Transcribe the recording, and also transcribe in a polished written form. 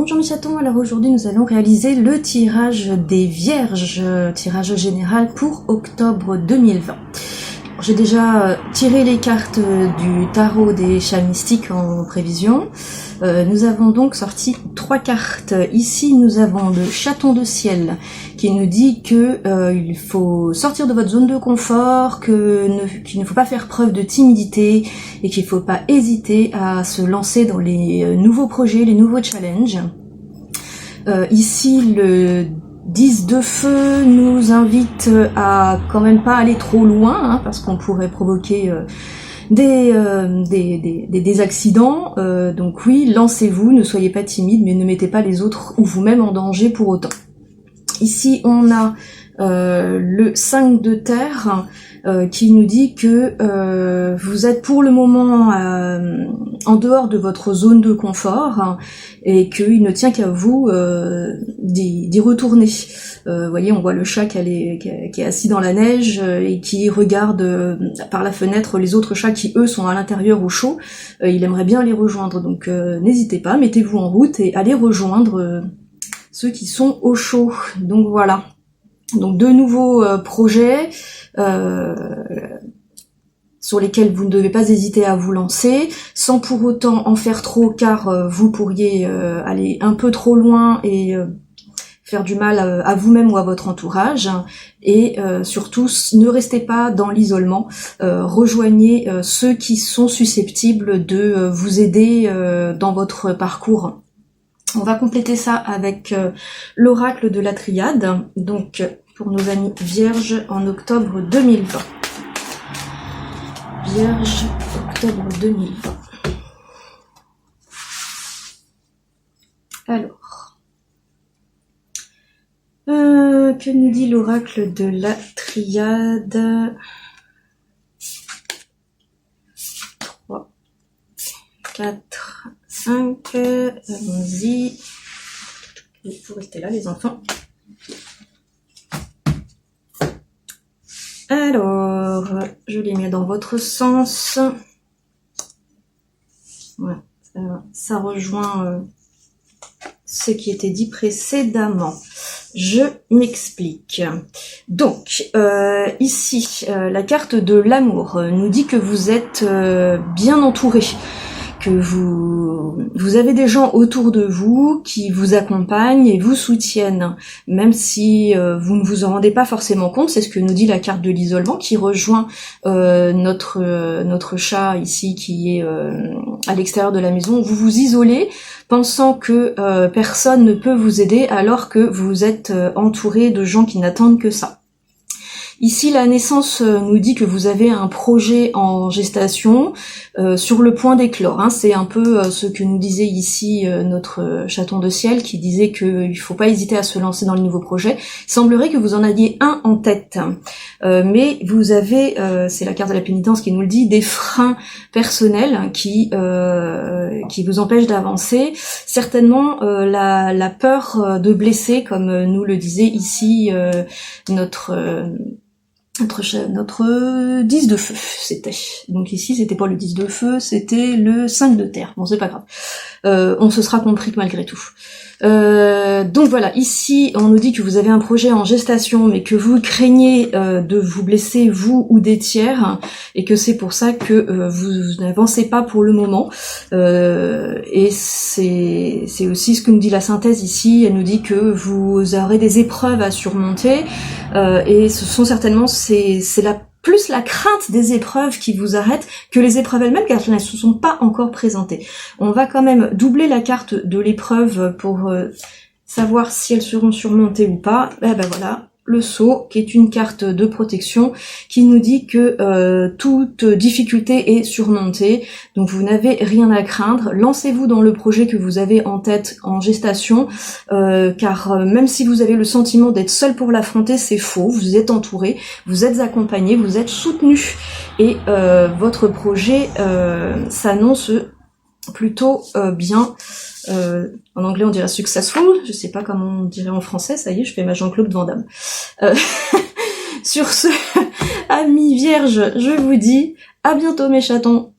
Bonjour mes chatons, alors aujourd'hui nous allons réaliser le tirage des Vierges, tirage général pour octobre 2020. J'ai déjà tiré les cartes du tarot des chats mystiques en prévision. Nous avons donc sorti 3 cartes. Ici nous avons le chaton de ciel qui nous dit que il faut sortir de votre zone de confort, qu'il ne faut pas faire preuve de timidité et qu'il ne faut pas hésiter à se lancer dans les nouveaux projets, les nouveaux challenges. Ici le 10 de feu nous invite à quand même pas aller trop loin, hein, parce qu'on pourrait provoquer des accidents, donc oui, lancez-vous, ne soyez pas timide, mais ne mettez pas les autres ou vous-même en danger pour autant. Ici on a le 5 de terre qui nous dit que vous êtes pour le moment en dehors de votre zone de confort, hein, et qu'il ne tient qu'à vous d'y retourner. Vous voyez, on voit le chat qui est assis dans la neige et qui regarde par la fenêtre les autres chats qui eux sont à l'intérieur au chaud. Il aimerait bien les rejoindre, donc n'hésitez pas, mettez-vous en route et allez rejoindre ceux qui sont au chaud. Donc voilà. Donc de nouveaux projets sur lesquels vous ne devez pas hésiter à vous lancer, sans pour autant en faire trop, car vous pourriez aller un peu trop loin et faire du mal à vous-même ou à votre entourage. Et surtout, ne restez pas dans l'isolement, rejoignez ceux qui sont susceptibles de vous aider dans votre parcours. On va compléter ça avec l'oracle de la triade, donc pour nos amis vierges en octobre 2020. Vierge, octobre 2020. Alors, que nous dit l'oracle de la triade? 3, 4, 5, allons-y. Vous restez là les enfants. Alors, je les mets dans votre sens. Ouais, ça rejoint ce qui était dit précédemment. Je m'explique. Donc, ici, la carte de l'amour nous dit que vous êtes bien entouré, que vous avez des gens autour de vous qui vous accompagnent et vous soutiennent, même si vous ne vous en rendez pas forcément compte. C'est ce que nous dit la carte de l'isolement, qui rejoint notre chat ici qui est à l'extérieur de la maison. Vous vous isolez, pensant que personne ne peut vous aider, alors que vous êtes entouré de gens qui n'attendent que ça. Ici, la naissance nous dit que vous avez un projet en gestation sur le point d'éclore. Hein. C'est un peu ce que nous disait ici notre chaton de ciel, qui disait qu'il ne faut pas hésiter à se lancer dans le nouveau projet. Il semblerait que vous en aviez un en tête, mais vous avez, c'est la carte de la pénitence qui nous le dit, des freins personnels qui vous empêchent d'avancer. Certainement la peur de blesser, comme nous le disait ici notre 10 de feu, c'était. Donc ici, c'était pas le 10 de feu, c'était le 5 de terre. Bon, c'est pas grave. On se sera compris malgré tout. Donc voilà, ici, on nous dit que vous avez un projet en gestation, mais que vous craignez de vous blesser, vous ou des tiers, et que c'est pour ça que vous n'avancez pas pour le moment. Et c'est aussi ce que nous dit la synthèse ici. Elle nous dit que vous aurez des épreuves à surmonter, et ce sont certainement, c'est plus la crainte des épreuves qui vous arrête que les épreuves elles-mêmes, car elles ne se sont pas encore présentées. On va quand même doubler la carte de l'épreuve pour savoir si elles seront surmontées ou pas. Et ben voilà, le sceau, qui est une carte de protection, qui nous dit que toute difficulté est surmontée, donc vous n'avez rien à craindre. Lancez-vous dans le projet que vous avez en tête en gestation, car même si vous avez le sentiment d'être seul pour l'affronter, c'est faux. Vous êtes entouré, vous êtes accompagné, vous êtes soutenu, et votre projet s'annonce plutôt bien. En anglais on dirait successful, je sais pas comment on dirait en français, ça y est, je fais ma Jean-Claude Van Damme. Sur ce, amis vierges, je vous dis à bientôt mes chatons.